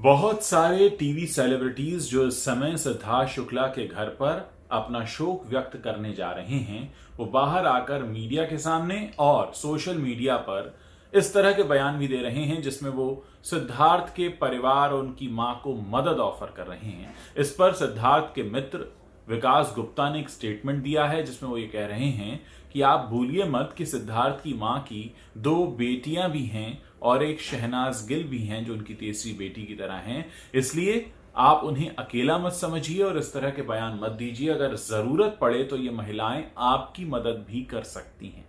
बहुत सारे TV celebrities जो इस समय सिद्धार्थ शुक्ला के घर पर अपना शोक व्यक्त करने जा रहे हैं, वो बाहर आकर मीडिया के सामने और सोशल मीडिया पर इस तरह के बयान भी दे रहे हैं जिसमें वो सिद्धार्थ के परिवार और उनकी मां को मदद ऑफर कर रहे हैं। इस पर सिद्धार्थ के मित्र विकास गुप्ता ने एक स्टेटमेंट दिया है जिसमें वो ये कह रहे हैं कि आप भूलिए मत कि सिद्धार्थ की मां की 2 बेटियां भी हैं और एक शहनाज गिल भी हैं जो उनकी तीसरी बेटी की तरह हैं, इसलिए आप उन्हें अकेला मत समझिए और इस तरह के बयान मत दीजिए। अगर जरूरत पड़े तो ये महिलाएं आपकी मदद भी कर सकती हैं।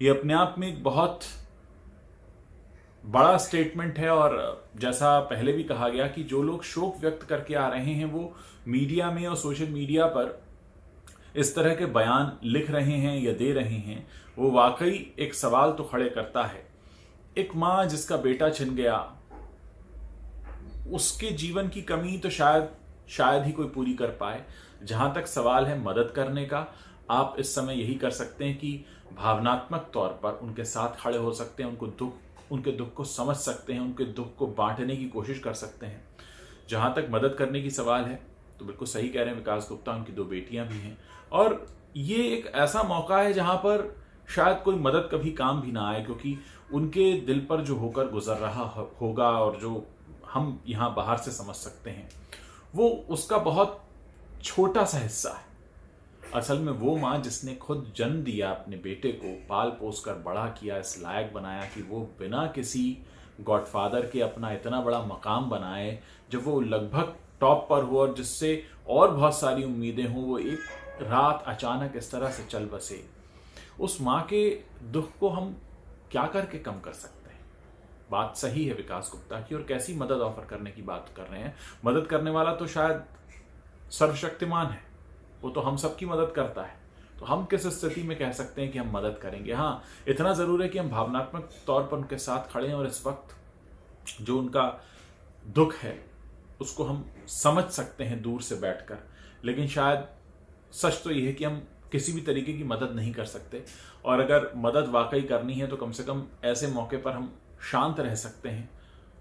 ये अपने आप में एक बहुत बड़ा स्टेटमेंट है और जैसा पहले भी कहा गया कि जो लोग शोक व्यक्त करके आ रहे हैं वो मीडिया में और सोशल मीडिया पर इस तरह के बयान लिख रहे हैं या दे रहे हैं, वो वाकई एक सवाल तो खड़े करता है। एक मां जिसका बेटा छिन गया, उसके जीवन की कमी तो शायद ही कोई पूरी कर पाए। जहां तक सवाल है मदद करने का, आप इस समय यही कर सकते हैं कि भावनात्मक तौर पर उनके साथ खड़े हो सकते हैं, उनके दुख को समझ सकते हैं, उनके दुख को बांटने की कोशिश कर सकते हैं। जहां तक मदद करने की सवाल है तो बिल्कुल सही कह रहे हैं विकास गुप्ता, उनकी 2 बेटियां भी हैं और ये एक ऐसा मौका है जहां पर शायद कोई मदद कभी काम भी ना आए, क्योंकि उनके दिल पर जो होकर गुजर रहा होगा और जो हम यहां बाहर से समझ सकते हैं वो उसका बहुत छोटा सा हिस्सा है। असल में वो मां जिसने खुद जन्म दिया, अपने बेटे को पाल पोस कर बड़ा किया, इस लायक बनाया कि वो बिना किसी गॉडफादर के अपना इतना बड़ा मकाम बनाए, जब वो लगभग टॉप पर हो और जिससे और बहुत सारी उम्मीदें हों, वो एक रात अचानक इस तरह से चल बसे। उस मां के दुख को हम क्या करके कम कर सकते हैं? बात सही है विकास गुप्ता की, और कैसी मदद ऑफर करने की बात कर रहे हैं। मदद करने वाला तो शायद सर्वशक्तिमान है, वो तो हम सबकी मदद करता है। तो हम किस स्थिति में कह सकते हैं कि हम मदद करेंगे? हाँ, इतना जरूर है कि हम भावनात्मक तौर पर उनके साथ खड़े हैं और इस वक्त जो उनका दुख है उसको हम समझ सकते हैं दूर से बैठकर। लेकिन शायद सच तो यह है कि हम किसी भी तरीके की मदद नहीं कर सकते, और अगर मदद वाकई करनी है तो कम से कम ऐसे मौके पर हम शांत रह सकते हैं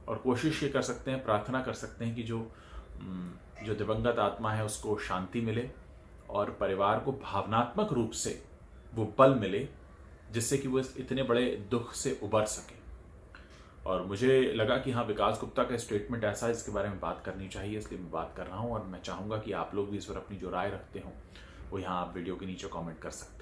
और कोशिश ये कर सकते हैं, प्रार्थना कर सकते हैं कि जो दिवंगत आत्मा है उसको शांति मिले और परिवार को भावनात्मक रूप से वो बल मिले जिससे कि वो इस इतने बड़े दुख से उबर सके। और मुझे लगा कि हाँ, विकास गुप्ता का स्टेटमेंट ऐसा है, इसके बारे में बात करनी चाहिए, इसलिए मैं बात कर रहा हूँ। और मैं चाहूँगा कि आप लोग भी इस पर अपनी जो राय रखते हो वो यहाँ आप वीडियो के नीचे कमेंट कर सकते हैं।